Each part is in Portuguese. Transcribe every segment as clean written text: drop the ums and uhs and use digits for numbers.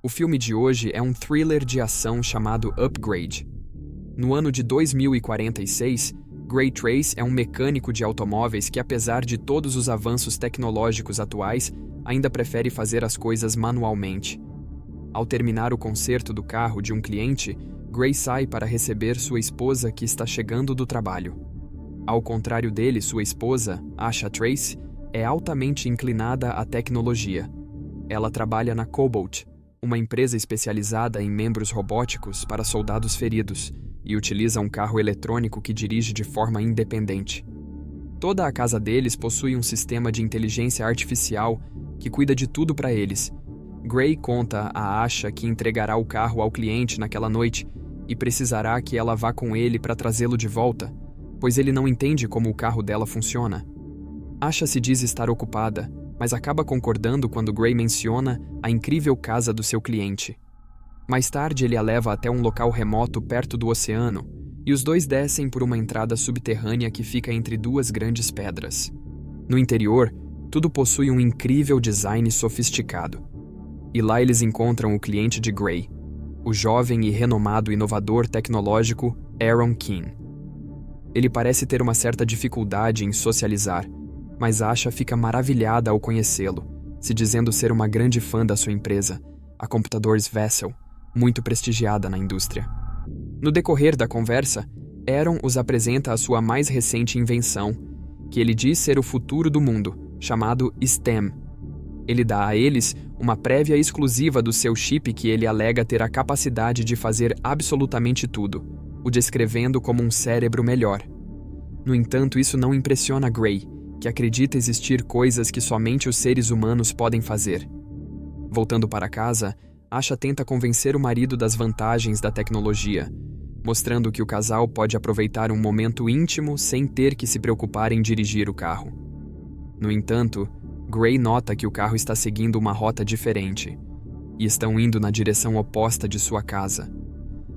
O filme de hoje é um thriller de ação chamado Upgrade. No ano de 2046, Gray Trace é um mecânico de automóveis que, apesar de todos os avanços tecnológicos atuais, ainda prefere fazer as coisas manualmente. Ao terminar o conserto do carro de um cliente, Gray sai para receber sua esposa que está chegando do trabalho. Ao contrário dele, sua esposa, Asha Trace, é altamente inclinada à tecnologia. Ela trabalha na Cobalt, uma empresa especializada em membros robóticos para soldados feridos, e utiliza um carro eletrônico que dirige de forma independente. Toda a casa deles possui um sistema de inteligência artificial que cuida de tudo para eles. Gray conta a Asha que entregará o carro ao cliente naquela noite e precisará que ela vá com ele para trazê-lo de volta, pois ele não entende como o carro dela funciona. Asha se diz estar ocupada, mas acaba concordando quando Gray menciona a incrível casa do seu cliente. Mais tarde, ele a leva até um local remoto perto do oceano, e os dois descem por uma entrada subterrânea que fica entre duas grandes pedras. No interior, tudo possui um incrível design sofisticado. E lá eles encontram o cliente de Gray, o jovem e renomado inovador tecnológico Aaron Keane. Ele parece ter uma certa dificuldade em socializar, mas Asha fica maravilhada ao conhecê-lo, se dizendo ser uma grande fã da sua empresa, a Computadores Vessel, muito prestigiada na indústria. No decorrer da conversa, Aaron os apresenta a sua mais recente invenção, que ele diz ser o futuro do mundo, chamado STEM. Ele dá a eles uma prévia exclusiva do seu chip que ele alega ter a capacidade de fazer absolutamente tudo, o descrevendo como um cérebro melhor. No entanto, isso não impressiona Gray, que acredita existir coisas que somente os seres humanos podem fazer. Voltando para casa, Asha tenta convencer o marido das vantagens da tecnologia, mostrando que o casal pode aproveitar um momento íntimo sem ter que se preocupar em dirigir o carro. No entanto, Gray nota que o carro está seguindo uma rota diferente, e estão indo na direção oposta de sua casa.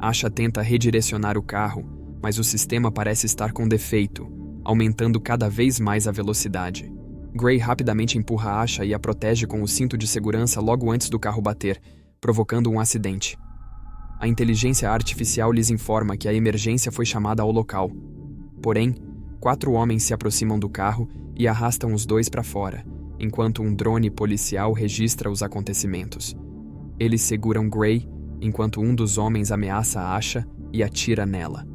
Asha tenta redirecionar o carro, mas o sistema parece estar com defeito, aumentando cada vez mais a velocidade. Gray rapidamente empurra Asha e a protege com o cinto de segurança logo antes do carro bater, provocando um acidente. A inteligência artificial lhes informa que a emergência foi chamada ao local. Porém, 4 homens se aproximam do carro e arrastam os dois para fora, enquanto um drone policial registra os acontecimentos. Eles seguram Gray, enquanto um dos homens ameaça Asha e atira nela.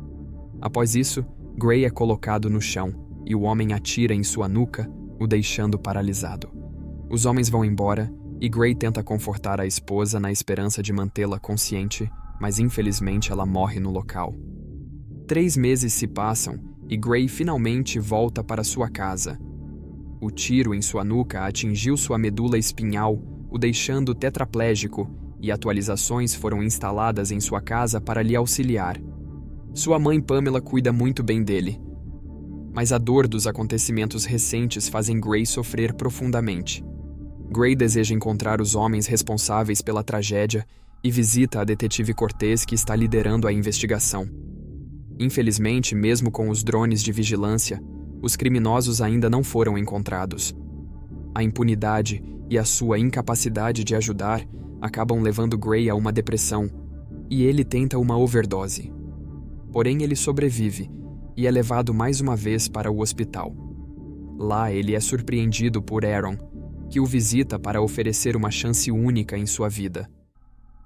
Após isso, Gray é colocado no chão e o homem atira em sua nuca, o deixando paralisado. Os homens vão embora e Gray tenta confortar a esposa na esperança de mantê-la consciente, mas infelizmente ela morre no local. 3 meses se passam e Gray finalmente volta para sua casa. O tiro em sua nuca atingiu sua medula espinhal, o deixando tetraplégico, e atualizações foram instaladas em sua casa para lhe auxiliar. Sua mãe Pamela cuida muito bem dele. Mas a dor dos acontecimentos recentes fazem Gray sofrer profundamente. Gray deseja encontrar os homens responsáveis pela tragédia e visita a detetive Cortez que está liderando a investigação. Infelizmente, mesmo com os drones de vigilância, os criminosos ainda não foram encontrados. A impunidade e a sua incapacidade de ajudar acabam levando Gray a uma depressão, e ele tenta uma overdose. Porém, ele sobrevive e é levado mais uma vez para o hospital. Lá, ele é surpreendido por Aaron, que o visita para oferecer uma chance única em sua vida.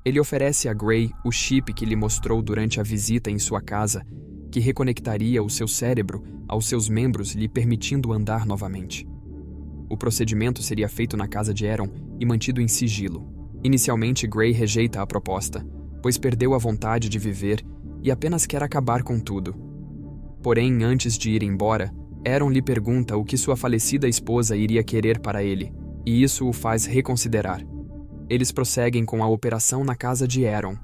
Ele oferece a Gray o chip que lhe mostrou durante a visita em sua casa, que reconectaria o seu cérebro aos seus membros, lhe permitindo andar novamente. O procedimento seria feito na casa de Aaron e mantido em sigilo. Inicialmente, Gray rejeita a proposta, pois perdeu a vontade de viver e apenas quer acabar com tudo. Porém, antes de ir embora, Aaron lhe pergunta o que sua falecida esposa iria querer para ele, e isso o faz reconsiderar. Eles prosseguem com a operação na casa de Aaron.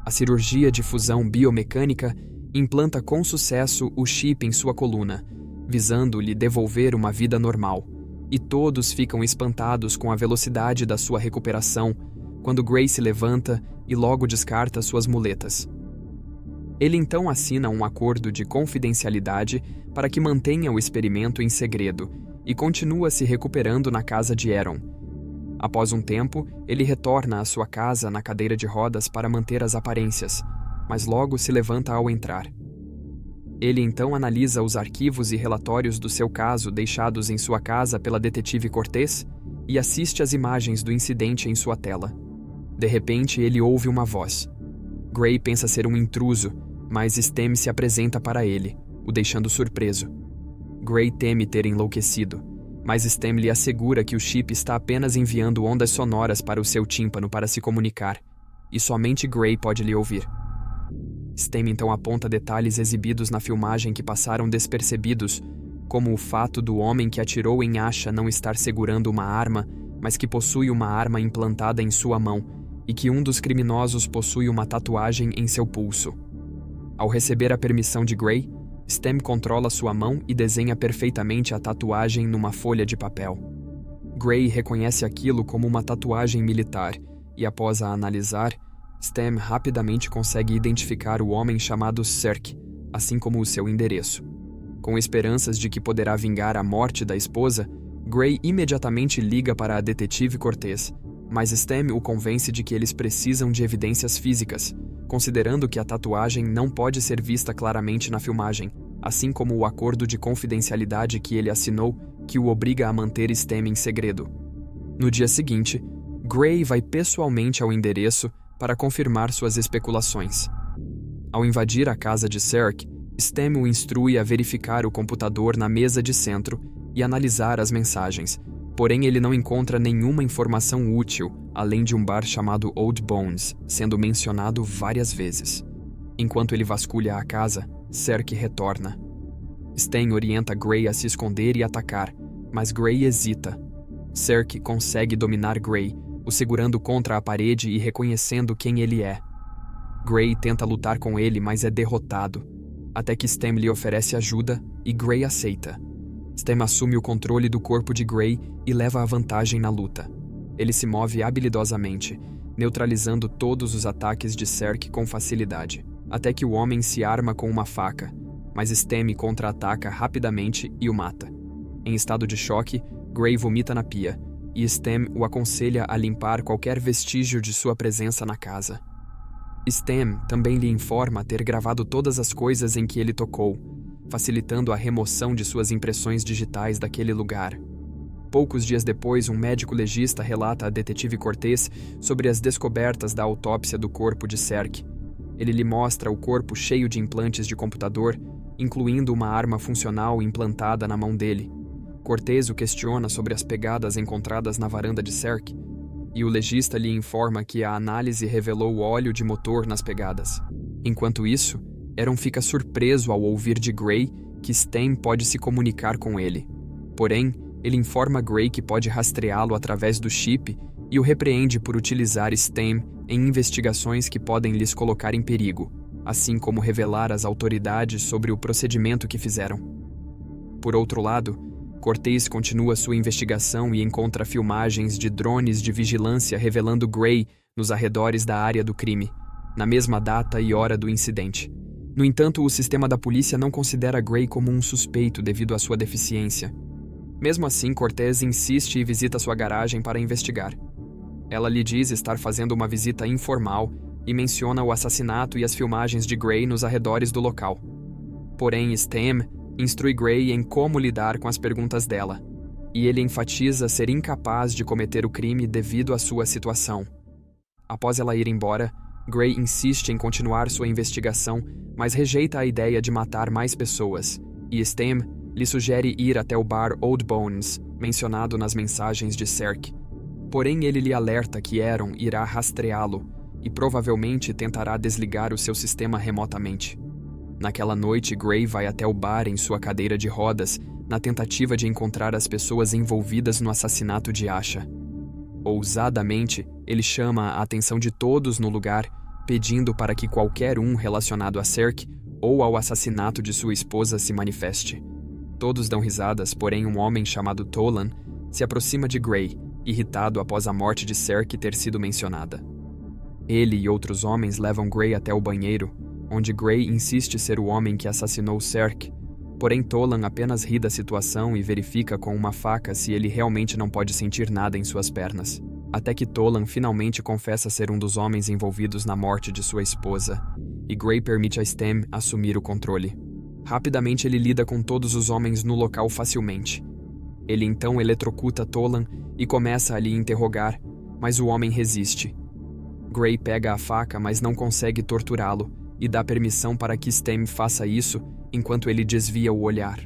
A cirurgia de fusão biomecânica implanta com sucesso o chip em sua coluna, visando lhe devolver uma vida normal, e todos ficam espantados com a velocidade da sua recuperação quando Gray se levanta e logo descarta suas muletas. Ele então assina um acordo de confidencialidade para que mantenha o experimento em segredo e continua se recuperando na casa de Aaron. Após um tempo, ele retorna à sua casa na cadeira de rodas para manter as aparências, mas logo se levanta ao entrar. Ele então analisa os arquivos e relatórios do seu caso deixados em sua casa pela detetive Cortez e assiste às imagens do incidente em sua tela. De repente, ele ouve uma voz. Gray pensa ser um intruso, mas Stem se apresenta para ele, o deixando surpreso. Gray teme ter enlouquecido, mas Stem lhe assegura que o chip está apenas enviando ondas sonoras para o seu tímpano para se comunicar, e somente Gray pode lhe ouvir. Stem então aponta detalhes exibidos na filmagem que passaram despercebidos, como o fato do homem que atirou em Asha não estar segurando uma arma, mas que possui uma arma implantada em sua mão, e que um dos criminosos possui uma tatuagem em seu pulso. Ao receber a permissão de Gray, Stem controla sua mão e desenha perfeitamente a tatuagem numa folha de papel. Gray reconhece aquilo como uma tatuagem militar, e após a analisar, Stem rapidamente consegue identificar o homem chamado Serk, assim como o seu endereço. Com esperanças de que poderá vingar a morte da esposa, Gray imediatamente liga para a detetive Cortez, mas Stem o convence de que eles precisam de evidências físicas, considerando que a tatuagem não pode ser vista claramente na filmagem, assim como o acordo de confidencialidade que ele assinou, que o obriga a manter Stem em segredo. No dia seguinte, Gray vai pessoalmente ao endereço para confirmar suas especulações. Ao invadir a casa de Serk, Stem o instrui a verificar o computador na mesa de centro e analisar as mensagens, porém ele não encontra nenhuma informação útil, além de um bar chamado Old Bones, sendo mencionado várias vezes. Enquanto ele vasculha a casa, Serk retorna. Stem orienta Gray a se esconder e atacar, mas Gray hesita. Serk consegue dominar Gray, o segurando contra a parede e reconhecendo quem ele é. Gray tenta lutar com ele, mas é derrotado, até que Stem lhe oferece ajuda e Gray aceita. Stem assume o controle do corpo de Gray e leva a vantagem na luta. Ele se move habilidosamente, neutralizando todos os ataques de Serk com facilidade, até que o homem se arma com uma faca, mas Stem contra-ataca rapidamente e o mata. Em estado de choque, Gray vomita na pia, e Stem o aconselha a limpar qualquer vestígio de sua presença na casa. Stem também lhe informa ter gravado todas as coisas em que ele tocou, facilitando a remoção de suas impressões digitais daquele lugar. Poucos dias depois, um médico legista relata a detetive Cortez sobre as descobertas da autópsia do corpo de Serk. Ele lhe mostra o corpo cheio de implantes de computador, incluindo uma arma funcional implantada na mão dele. Cortez o questiona sobre as pegadas encontradas na varanda de Serk, e o legista lhe informa que a análise revelou óleo de motor nas pegadas. Enquanto isso, Aaron fica surpreso ao ouvir de Gray que Stem pode se comunicar com ele. Porém, ele informa Gray que pode rastreá-lo através do chip e o repreende por utilizar Stem em investigações que podem lhes colocar em perigo, assim como revelar às autoridades sobre o procedimento que fizeram. Por outro lado, Cortez continua sua investigação e encontra filmagens de drones de vigilância revelando Gray nos arredores da área do crime, na mesma data e hora do incidente. No entanto, o sistema da polícia não considera Gray como um suspeito devido à sua deficiência. Mesmo assim, Cortez insiste e visita sua garagem para investigar. Ela lhe diz estar fazendo uma visita informal e menciona o assassinato e as filmagens de Gray nos arredores do local. Porém, Stem instrui Gray em como lidar com as perguntas dela, e ele enfatiza ser incapaz de cometer o crime devido à sua situação. Após ela ir embora, Gray insiste em continuar sua investigação, mas rejeita a ideia de matar mais pessoas, e Stem lhe sugere ir até o bar Old Bones, mencionado nas mensagens de Serk. Porém, ele lhe alerta que Aaron irá rastreá-lo e provavelmente tentará desligar o seu sistema remotamente. Naquela noite, Gray vai até o bar em sua cadeira de rodas, na tentativa de encontrar as pessoas envolvidas no assassinato de Asha. Ousadamente, ele chama a atenção de todos no lugar, pedindo para que qualquer um relacionado a Serk ou ao assassinato de sua esposa se manifeste. Todos dão risadas, porém um homem chamado Tolan se aproxima de Gray, irritado após a morte de Serk ter sido mencionada. Ele e outros homens levam Gray até o banheiro, onde Gray insiste ser o homem que assassinou Serk, porém Tolan apenas ri da situação e verifica com uma faca se ele realmente não pode sentir nada em suas pernas. Até que Tolan finalmente confessa ser um dos homens envolvidos na morte de sua esposa, e Gray permite a Stem assumir o controle. Rapidamente ele lida com todos os homens no local facilmente. Ele então eletrocuta Tolan e começa a lhe interrogar, mas o homem resiste. Gray pega a faca, mas não consegue torturá-lo, e dá permissão para que Stem faça isso enquanto ele desvia o olhar.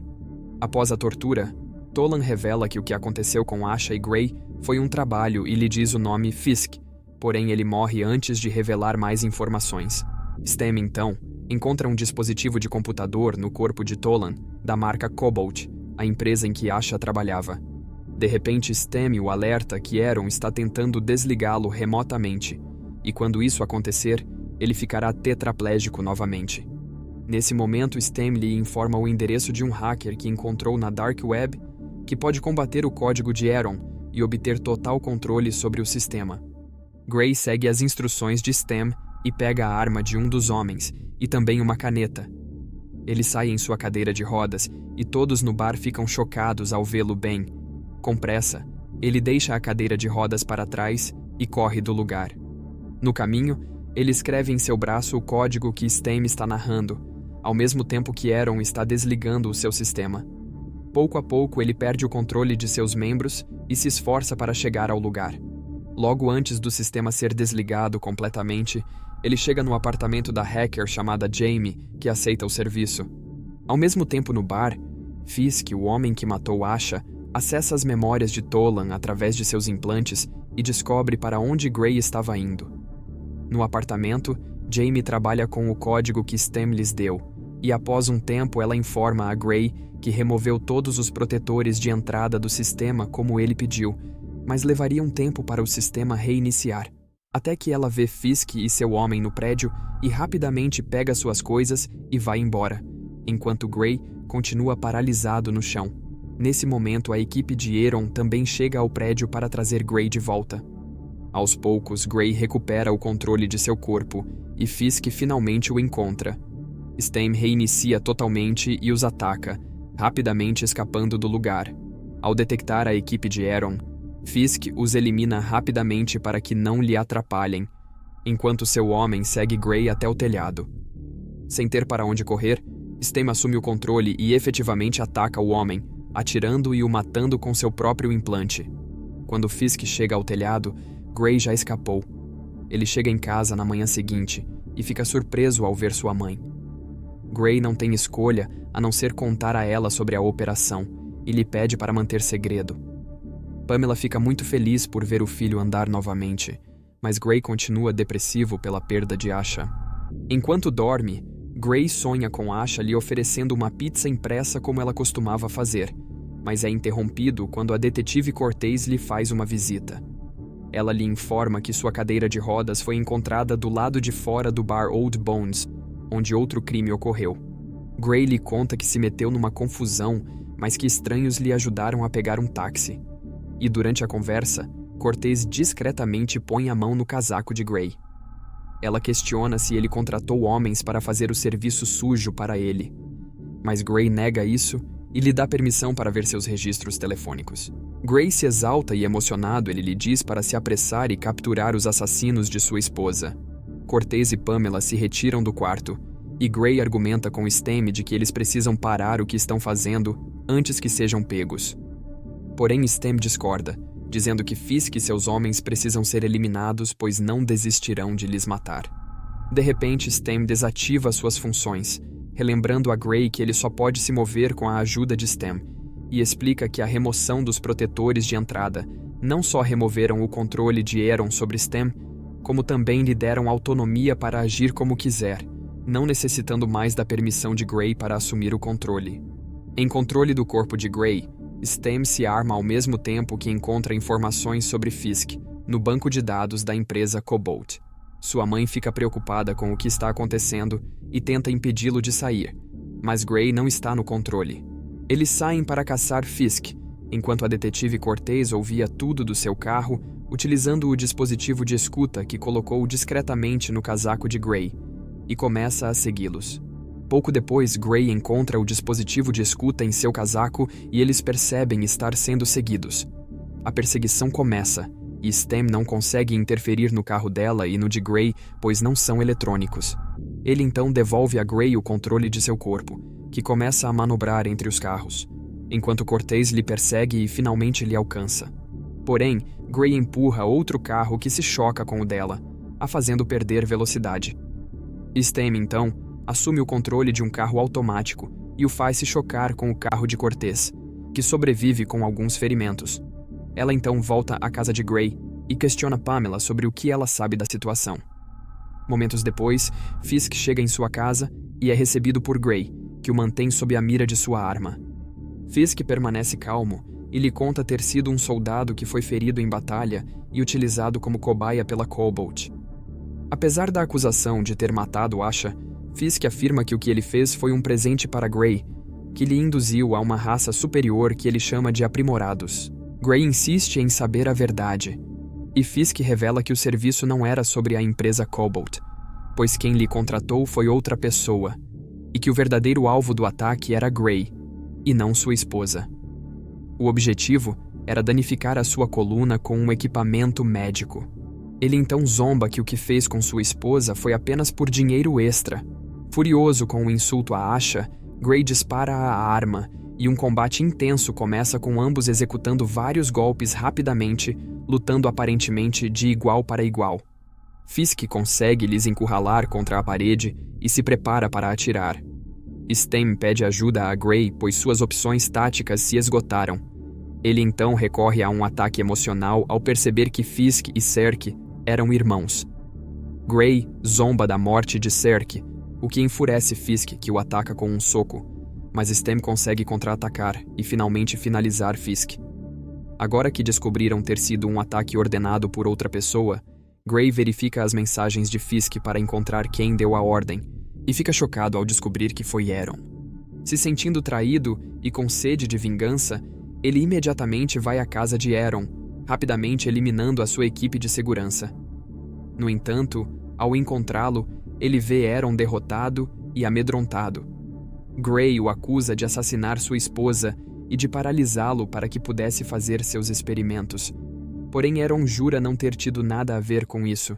Após a tortura, Tolan revela que o que aconteceu com Asha e Gray foi um trabalho e lhe diz o nome Fisk, porém ele morre antes de revelar mais informações. Stem, então, encontra um dispositivo de computador no corpo de Tolan, da marca Cobalt, a empresa em que Asha trabalhava. De repente, Stem o alerta que Aaron está tentando desligá-lo remotamente, e quando isso acontecer, ele ficará tetraplégico novamente. Nesse momento, Stem lhe informa o endereço de um hacker que encontrou na Dark Web, que pode combater o código de Aaron e obter total controle sobre o sistema. Gray segue as instruções de Stem e pega a arma de um dos homens, e também uma caneta. Ele sai em sua cadeira de rodas, e todos no bar ficam chocados ao vê-lo bem. Com pressa, ele deixa a cadeira de rodas para trás e corre do lugar. No caminho, ele escreve em seu braço o código que Stem está narrando, ao mesmo tempo que Aaron está desligando o seu sistema. Pouco a pouco, ele perde o controle de seus membros e se esforça para chegar ao lugar. Logo antes do sistema ser desligado completamente, ele chega no apartamento da hacker chamada Jamie, que aceita o serviço. Ao mesmo tempo no bar, Fisk, o homem que matou Asha, acessa as memórias de Tolan através de seus implantes e descobre para onde Gray estava indo. No apartamento, Jamie trabalha com o código que Stem lhes deu, e após um tempo ela informa a Gray que removeu todos os protetores de entrada do sistema como ele pediu, mas levaria um tempo para o sistema reiniciar. Até que ela vê Fisk e seu homem no prédio e rapidamente pega suas coisas e vai embora, enquanto Gray continua paralisado no chão. Nesse momento, a equipe de Aaron também chega ao prédio para trazer Gray de volta. Aos poucos, Gray recupera o controle de seu corpo e Fisk finalmente o encontra. Stem reinicia totalmente e os ataca, rapidamente escapando do lugar. Ao detectar a equipe de Aaron, Fisk os elimina rapidamente para que não lhe atrapalhem, enquanto seu homem segue Gray até o telhado. Sem ter para onde correr, Stem assume o controle e efetivamente ataca o homem, atirando e o matando com seu próprio implante. Quando Fisk chega ao telhado, Gray já escapou. Ele chega em casa na manhã seguinte e fica surpreso ao ver sua mãe. Gray não tem escolha a não ser contar a ela sobre a operação e lhe pede para manter segredo. Pamela fica muito feliz por ver o filho andar novamente, mas Gray continua depressivo pela perda de Asha. Enquanto dorme, Gray sonha com Asha lhe oferecendo uma pizza impressa como ela costumava fazer, mas é interrompido quando a detetive Cortez lhe faz uma visita. Ela lhe informa que sua cadeira de rodas foi encontrada do lado de fora do bar Old Bones, onde outro crime ocorreu. Gray lhe conta que se meteu numa confusão, mas que estranhos lhe ajudaram a pegar um táxi. E durante a conversa, Cortez discretamente põe a mão no casaco de Gray. Ela questiona se ele contratou homens para fazer o serviço sujo para ele. Mas Gray nega isso e lhe dá permissão para ver seus registros telefônicos. Gray se exalta e emocionado, ele lhe diz para se apressar e capturar os assassinos de sua esposa. Cortez e Pamela se retiram do quarto, e Gray argumenta com Stem de que eles precisam parar o que estão fazendo antes que sejam pegos. Porém, Stem discorda, dizendo que Fisk e seus homens precisam ser eliminados, pois não desistirão de lhes matar. De repente, Stem desativa suas funções, relembrando a Gray que ele só pode se mover com a ajuda de Stem, e explica que a remoção dos protetores de entrada não só removeram o controle de Aaron sobre Stem, como também lhe deram autonomia para agir como quiser, não necessitando mais da permissão de Gray para assumir o controle. Em controle do corpo de Gray, Stem se arma ao mesmo tempo que encontra informações sobre Fisk no banco de dados da empresa Cobalt. Sua mãe fica preocupada com o que está acontecendo e tenta impedi-lo de sair, mas Gray não está no controle. Eles saem para caçar Fisk, enquanto a detetive Cortez ouvia tudo do seu carro, utilizando o dispositivo de escuta que colocou discretamente no casaco de Gray, e começa a segui-los. Pouco depois, Gray encontra o dispositivo de escuta em seu casaco e eles percebem estar sendo seguidos. A perseguição começa, e Stem não consegue interferir no carro dela e no de Gray, pois não são eletrônicos. Ele então devolve a Gray o controle de seu corpo, que começa a manobrar entre os carros, enquanto Cortez lhe persegue e finalmente lhe alcança. Porém, Gray empurra outro carro que se choca com o dela, a fazendo perder velocidade. Stem, então, assume o controle de um carro automático e o faz se chocar com o carro de Cortez, que sobrevive com alguns ferimentos. Ela então volta à casa de Gray e questiona Pamela sobre o que ela sabe da situação. Momentos depois, Fisk chega em sua casa e é recebido por Gray, que o mantém sob a mira de sua arma. Fisk permanece calmo e lhe conta ter sido um soldado que foi ferido em batalha e utilizado como cobaia pela Cobalt. Apesar da acusação de ter matado Asha, Fisk afirma que o que ele fez foi um presente para Gray, que lhe induziu a uma raça superior que ele chama de aprimorados. Gray insiste em saber a verdade, e Fisk revela que o serviço não era sobre a empresa Cobalt, pois quem lhe contratou foi outra pessoa, e que o verdadeiro alvo do ataque era Gray, e não sua esposa. O objetivo era danificar a sua coluna com um equipamento médico. Ele então zomba que o que fez com sua esposa foi apenas por dinheiro extra. Furioso com o insulto a Asha, Gray dispara a arma e um combate intenso começa com ambos executando vários golpes rapidamente, lutando aparentemente de igual para igual. Fisk consegue lhes encurralar contra a parede e se prepara para atirar. Stem pede ajuda a Gray, pois suas opções táticas se esgotaram. Ele então recorre a um ataque emocional ao perceber que Fisk e Serk eram irmãos. Gray zomba da morte de Serk, o que enfurece Fisk, que o ataca com um soco, mas Stem consegue contra-atacar e finalmente finalizar Fisk. Agora que descobriram ter sido um ataque ordenado por outra pessoa, Gray verifica as mensagens de Fisk para encontrar quem deu a ordem, e fica chocado ao descobrir que foi Aaron. Se sentindo traído e com sede de vingança, ele imediatamente vai à casa de Aaron, rapidamente eliminando a sua equipe de segurança. No entanto, ao encontrá-lo, ele vê Aaron derrotado e amedrontado. Gray o acusa de assassinar sua esposa e de paralisá-lo para que pudesse fazer seus experimentos. Porém, Aaron jura não ter tido nada a ver com isso.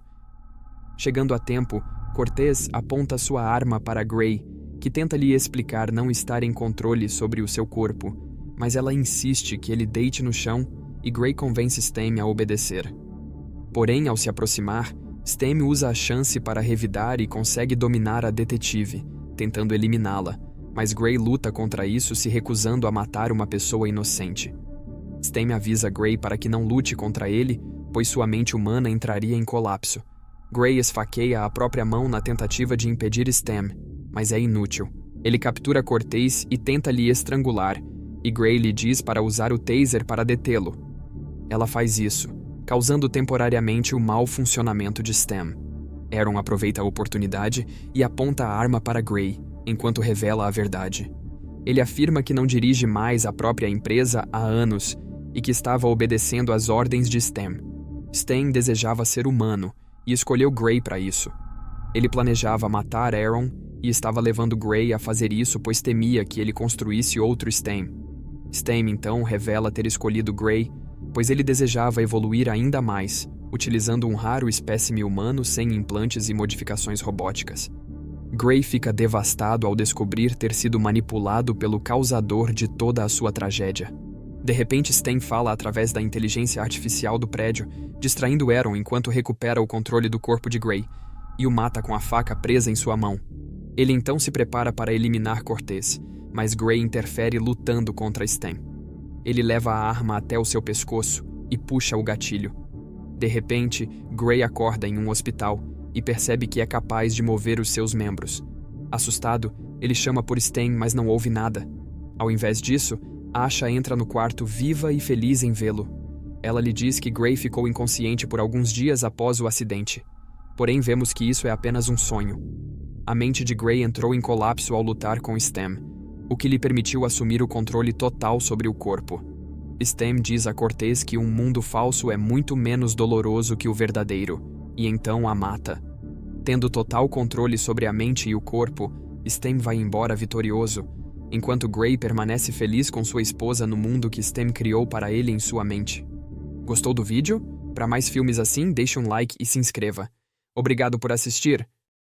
Chegando a tempo, Cortez aponta sua arma para Gray, que tenta lhe explicar não estar em controle sobre o seu corpo, mas ela insiste que ele deite no chão e Gray convence Stem a obedecer. Porém, ao se aproximar, Stem usa a chance para revidar e consegue dominar a detetive, tentando eliminá-la, mas Gray luta contra isso, se recusando a matar uma pessoa inocente. Stem avisa Gray para que não lute contra ele, pois sua mente humana entraria em colapso. Gray esfaqueia a própria mão na tentativa de impedir Stem, mas é inútil. Ele captura Cortez e tenta lhe estrangular, e Gray lhe diz para usar o taser para detê-lo. Ela faz isso, causando temporariamente o mau funcionamento de Stem. Aaron aproveita a oportunidade e aponta a arma para Gray, enquanto revela a verdade. Ele afirma que não dirige mais a própria empresa há anos e que estava obedecendo às ordens de Stem. Stem desejava ser humano e escolheu Gray para isso. Ele planejava matar Aaron e estava levando Gray a fazer isso pois temia que ele construísse outro Stem. Stem então revela ter escolhido Gray, pois ele desejava evoluir ainda mais, utilizando um raro espécime humano sem implantes e modificações robóticas. Gray fica devastado ao descobrir ter sido manipulado pelo causador de toda a sua tragédia. De repente, Stem fala através da inteligência artificial do prédio, distraindo Aaron enquanto recupera o controle do corpo de Gray, e o mata com a faca presa em sua mão. Ele então se prepara para eliminar Cortez, mas Gray interfere lutando contra Stem. Ele leva a arma até o seu pescoço e puxa o gatilho. De repente, Gray acorda em um hospital e percebe que é capaz de mover os seus membros. Assustado, ele chama por Stem, mas não ouve nada. Ao invés disso, Asha entra no quarto viva e feliz em vê-lo. Ela lhe diz que Gray ficou inconsciente por alguns dias após o acidente. Porém, vemos que isso é apenas um sonho. A mente de Gray entrou em colapso ao lutar com Stem, o que lhe permitiu assumir o controle total sobre o corpo. Stem diz a Cortez que um mundo falso é muito menos doloroso que o verdadeiro, e então a mata. Tendo total controle sobre a mente e o corpo, Stem vai embora vitorioso, enquanto Gray permanece feliz com sua esposa no mundo que Stem criou para ele em sua mente. Gostou do vídeo? Para mais filmes assim, deixe um like e se inscreva. Obrigado por assistir.